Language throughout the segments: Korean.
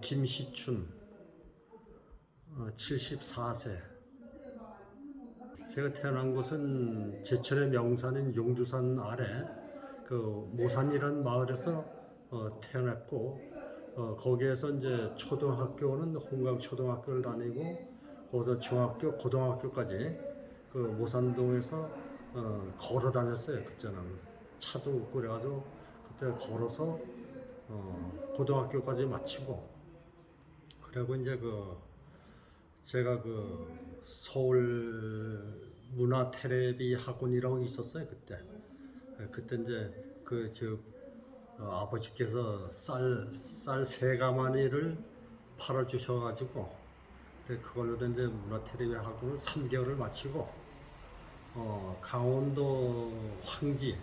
김시춘 74세. 제가 태어난 곳은 제천의 명산인 용두산 아래 그 모산이라는 마을에서 태어났고, 거기에서 이제 초등학교는 홍강초등학교를 다니고, 거기서 중학교, 고등학교까지 그 모산동에서 걸어 다녔어요. 그때는 차도 없고 그래가지고 그때 걸어서 고등학교까지 마치고, 그리고 이제 제가 서울 문화 테레비 학원이라고 있었어요 그때. 그때 이제 아버지께서 쌀 세 가마니를 팔아 주셔가지고, 그걸로 이제 문화 테레비 학원을 3개월을 마치고, 강원도 황지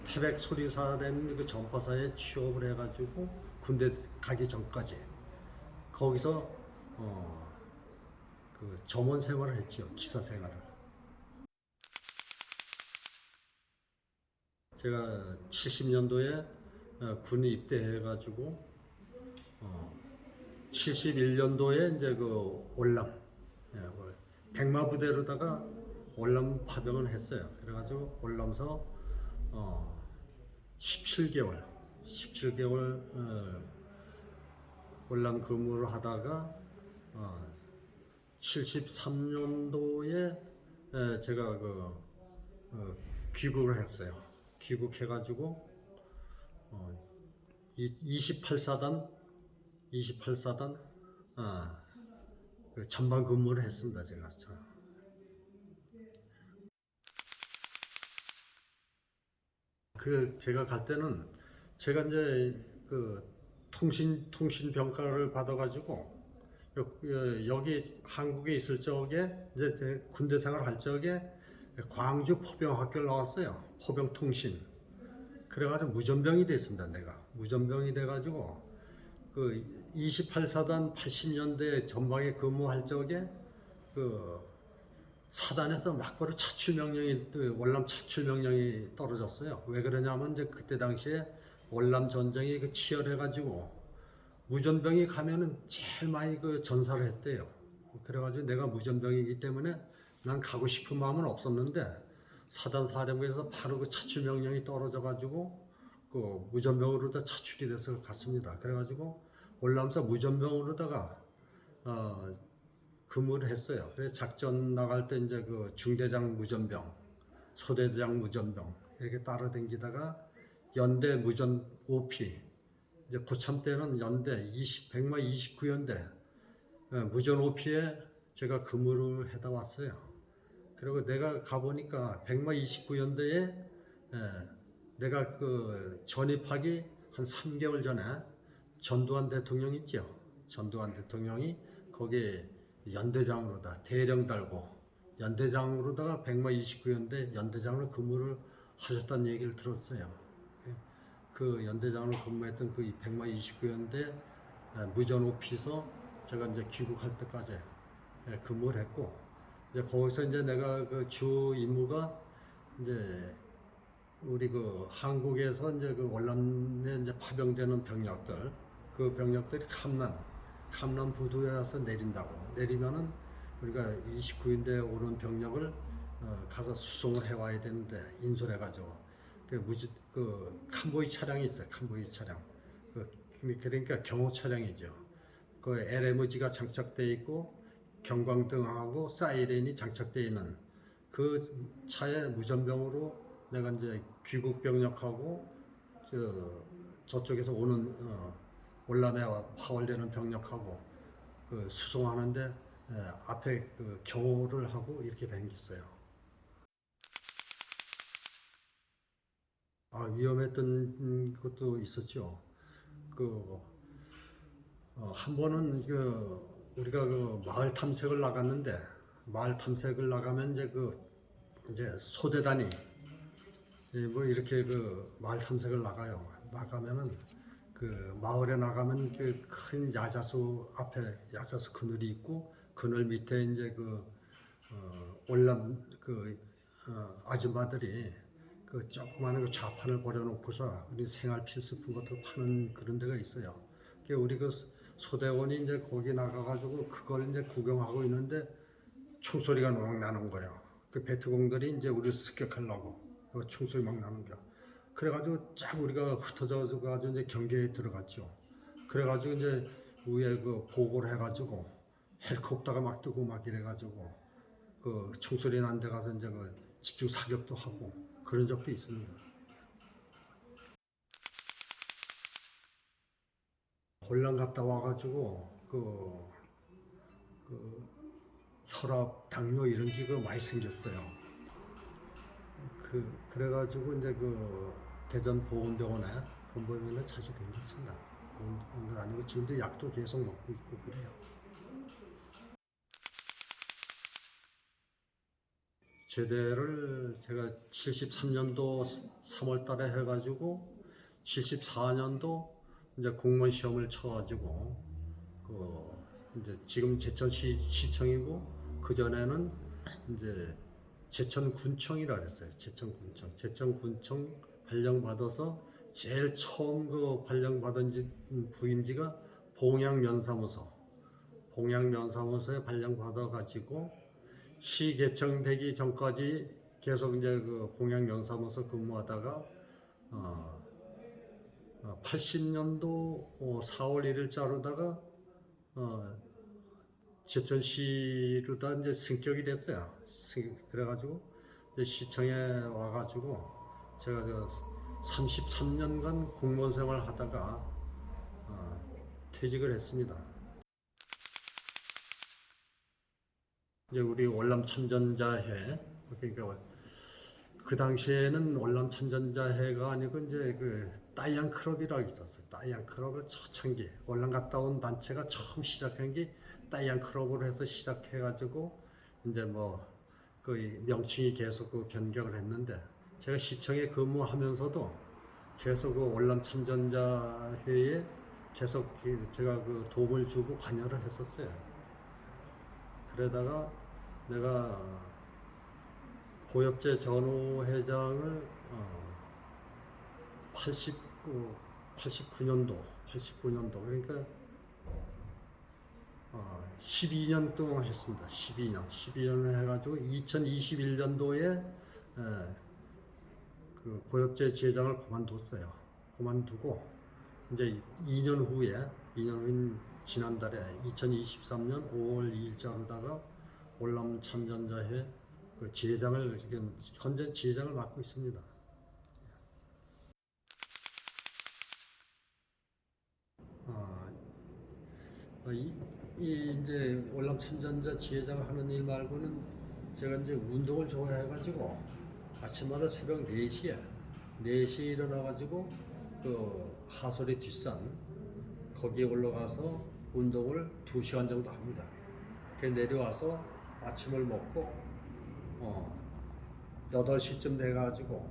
태백 소리사라는 그 전파사에 취업을 해가지고 군대 가기 전까지 거기서 점원 생활을 했죠. 기사 생활을. 제가 70년도에 군에 입대해가지고 71년도에 이제 월남, 백마부대로다가 월남 파병을 했어요. 그래가지고 월남서 17개월 월남 근무를 하다가 73년도에 제가 귀국을 했어요. 귀국해가지고 28사단 전방 근무를 했습니다. 제가. 제가 갈 때는 제가 이제 통신 병가를 받아가지고 여기 한국에 있을 적에 이제 제 군대 생활할 적에 광주 포병학교를 나왔어요. 포병통신. 그래가지고 무전병이 됐습니다. 내가 무전병이 돼가지고 28사단 80년대 전방에 근무할 적에 사단에서 막바로 월남 차출 명령이 떨어졌어요. 왜 그러냐면 이제 그때 당시에 월남 전쟁이 치열해가지고 무전병이 가면은 제일 많이 전사를 했대요. 그래가지고 내가 무전병이기 때문에 난 가고 싶은 마음은 없었는데, 사단 사령부에서 바로 차출 명령이 떨어져가지고 무전병으로 다 차출이 돼서 갔습니다. 그래가지고 월남사 무전병으로다가 근무를 했어요. 그래서 작전 나갈 때 이제 중대장 무전병, 소대장 무전병 이렇게 따라다니다가 연대 무전 OP, 이제 고참 때는 연대 100마 29연대 무전 OP에 제가 근무를 해다 왔어요. 그리고 내가 가보니까 100마 29연대에 내가 전입하기 한 3개월 전에 전두환 대통령 있죠. 전두환 대통령이 거기에 연대장으로다 대령 달고 연대장으로다가 100마 29연대 연대장으로 근무를 하셨다는 얘기를 들었어요. 그 연대장으로 근무했던 100마 29연대 무전 오피서 제가 이제 귀국할 때까지 근무를 했고, 이제 거기서 이제 내가 주 임무가 이제 우리 한국에서 이제 월남에 이제 파병되는 병력들, 그 병력들이 감남 부두에 와서 내리면은 우리가 29인대 오는 병력을 가서 수송을 해와야 되는데, 인솔해가지고 칸보이 차량이 있어요. 칸보이 차량. 그러니까 경호 차량이죠. LMG가 장착되어 있고 경광등하고 사이렌이 장착되어 있는 그 차에 무전병으로 내가 이제 귀국 병력하고 저쪽에서 오는 월남에 파월되는 병력하고 수송하는데 앞에 경호를 하고 이렇게 다녔어요. 위험했던 것도 있었죠. 한 번은 우리가 마을 탐색을 나갔는데, 마을 탐색을 나가면 이제 소대단이 뭐 이렇게 마을 탐색을 나가요. 나가면은 마을에 나가면 큰 야자수 앞에 야자수 그늘이 있고, 그늘 밑에 이제 월남 아줌마들이 그 조그마한 그 좌판을 버려놓고서 우리 생활 필수품 같은 거 파는 그런 데가 있어요. 그 우리 그 소대원이 이제 거기 나가가지고 그걸 이제 구경하고 있는데 총소리가 막 나는 거예요. 그 베트공들이 이제 우리를 습격하려고 그 총소리 막 나는 거야. 그래가지고 쫙 우리가 흩어져 가지고 이제 경계에 들어갔죠. 그래가지고 이제 위에 그 보고를 해가지고 헬리콥터가 막 뜨고 막 이래가지고 그 총소리 난 데 가서 이제 그 집중 사격도 하고 그런 적도 있습니다. 혼란 갔다 와가지고 그 혈압, 당뇨 이런 기가 많이 생겼어요. 그래가지고 이제 그 대전 보건병원에 본보면에 자주 다녔습니다. 본건 아니고 지금도 약도 계속 먹고 있고 그래요. 제대를 제가 73년도 3월 달에 해가지고 74년도 이제 공무원 시험을 쳐가지고 이제 지금 제천시 시청이고 그 전에는 이제 제천군청이라 그랬어요. 제천군청. 제천군청 발령받아서 제일 처음 그 발령받은 부임지가 봉양면사무소. 봉양면사무소에 발령받아가지고 시 개청되기 전까지 계속 이제 그 봉양면사무소 근무하다가 80년도 4월 1일자로다가 제천시로다 이제 승격이 됐어요. 그래가지고 이제 시청에 와가지고 제가 저 33년간 공무원 생활 하다가 퇴직을 했습니다. 이제 우리 월남 참전자회 그러니까 그 당시에는 월남 참전자회가 아니고 이제 그 따이안 클럽이라고 있었어요. 따이안 클럽을 초창기 월남 갔다 온 단체가 처음 시작한 게 따이안 클럽으로 해서 시작해가지고 이제 뭐 그 명칭이 계속 그 변경을 했는데 제가 시청에 근무하면서도 계속 그 월남 참전자회에 계속 제가 그 도움을 주고 관여를 했었어요. 그러다가 내가 고엽제 전후 회장을 89년도 그러니까 12년 동안 했습니다. 12년을 해가지고 2021년도에 그 고엽제 지회장을 그만뒀어요. 그만두고 이제 2년 후인 지난달에 2023년 5월 2일자로다가 월남 참전자회 그 지회장을 지금 현재 지회장을 맡고 있습니다. 아, 이제 월남 참전자 지회장 하는 일 말고는 제가 이제 운동을 좋아해가지고 아침마다 새벽 4시에 일어나가지고 그 하솔의 뒷산 거기에 올라가서 운동을 2시간 정도 합니다. 그 내려와서 아침을 먹고 8시쯤 돼가지고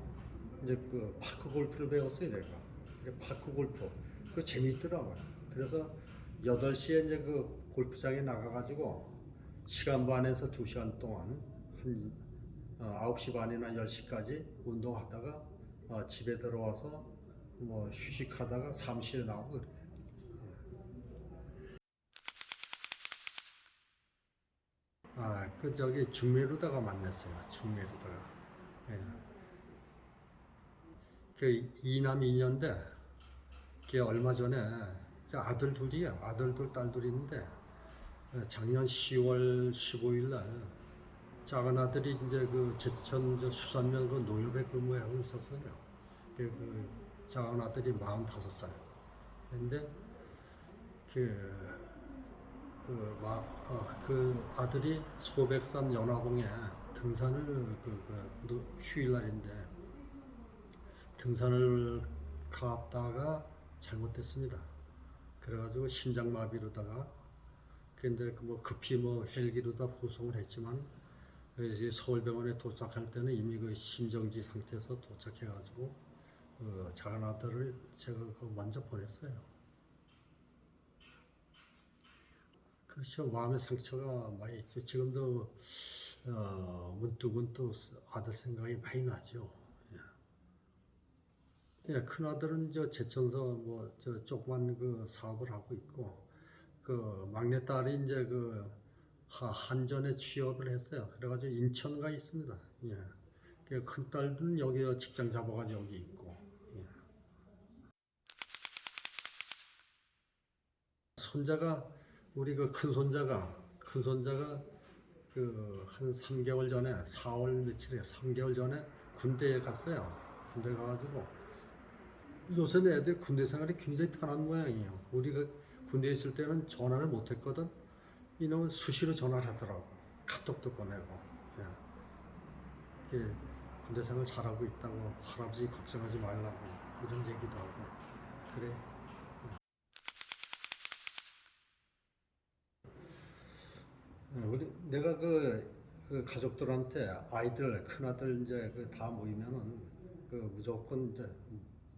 이제 그 파크 골프를 배웠어요 내가. 파크 골프 그 재밌더라고요. 그래서 8시에 이제 그 골프장에 나가가지고 시간 반에서 2시간 동안 한 9시 반이나 10시까지 운동하다가 집에 들어와서 뭐 휴식하다가 사무실에 나오고 그래요. 그 저기 중매로다가 만났어요. 중매로다가. 예. 그 이남 이녀인데 그게 얼마 전에 아들 둘이에요. 아들 둘, 딸 둘 있는데 작년 10월 15일 날 작은 아들이 이제 그 제천 수산면 그 농협에 근무하고 있었어요. 그 작은 아들이 45살. 근데 그 그 아들이 소백산 연화봉에 등산을 휴일날인데 등산을 갔다가 잘못됐습니다. 그래가지고 심장마비로다가 근데 그 뭐 급히 뭐 헬기로다 후송을 했지만 이제 서울병원에 도착할 때는 이미 그 심정지 상태에서 도착해가지고 작은 아들을 제가 먼저 보냈어요. 그렇죠. 마음의 상처가 많이 있죠. 지금도 문득문득 아들 생각이 많이 나죠. 예. 예, 큰아들은 저 제천서 뭐 저 조그만 그 사업을 하고 있고, 그 막내딸이 이제 그 한전에 취업을 했어요. 그래가지고 인천 가 있습니다. 예. 그 큰딸은 여기 직장 잡아가지고 여기 있고. 예. 손자가 우리 그 큰 손자가 그 한 3개월 전에 4월 며칠에 3개월 전에 군대에 갔어요. 군대 가가지고 요새는 애들 군대 생활이 굉장히 편한 모양이에요. 우리가 군대에 있을 때는 전화를 못 했거든. 이놈은 수시로 전화를 하더라고. 카톡도 보내고. 예. 이렇게 군대 생활 잘하고 있다고 할아버지 걱정하지 말라고 이런 얘기도 하고 그래. 우리 내가 그 가족들한테 아이들 큰아들 이제 그 다 모이면은 그 무조건 이제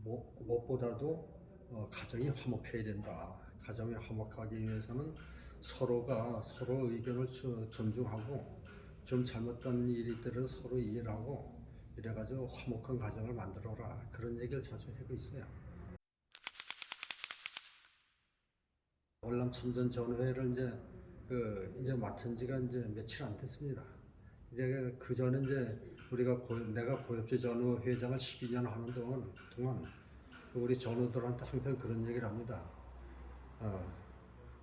무엇보다도 가정이 화목해야 된다. 가정이 화목하기 위해서는 서로가 서로 의견을 존중하고 좀 잘못된 일이 있더라도 서로 이해를 하고 이래가지고 화목한 가정을 만들어라. 그런 얘기를 자주 하고 있어요. 월남 참전 전회를 이제 맡은 지가 이제 며칠 안 됐습니다. 이제 그 전에 이제 내가 고엽제 전후 회장을 12년 하는 동안 우리 전우들한테 항상 그런 얘기를 합니다. 어,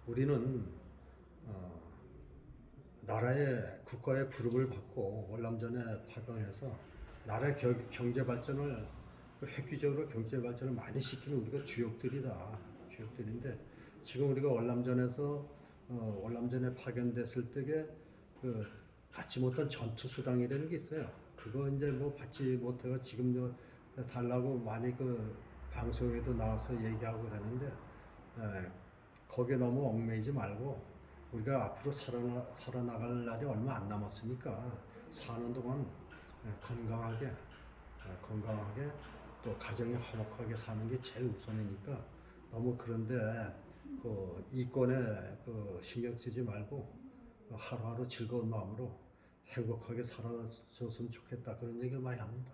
우리는 어, 나라의 국가의 부름을 받고 월남전에 파병해서 나라의 경제 발전을 획기적으로 경제 발전을 많이 시키는 우리가 주역들인데 지금 우리가 월남전에 파견됐을 때에 그 받지 못한 전투 수당이라는 게 있어요. 그거 이제 뭐 받지 못해가 지금 달라고 많이 그 방송에도 나와서 얘기하고 그러는데 거기에 너무 얽매이지 말고 우리가 앞으로 살아나갈 날이 얼마 안 남았으니까 사는 동안 건강하게 또 가정이 화목하게 사는 게 제일 우선이니까 너무 그런데 그 이권에 그 신경 쓰지 말고 하루하루 즐거운 마음으로 행복하게 살아줬으면 좋겠다 그런 얘기를 많이 합니다.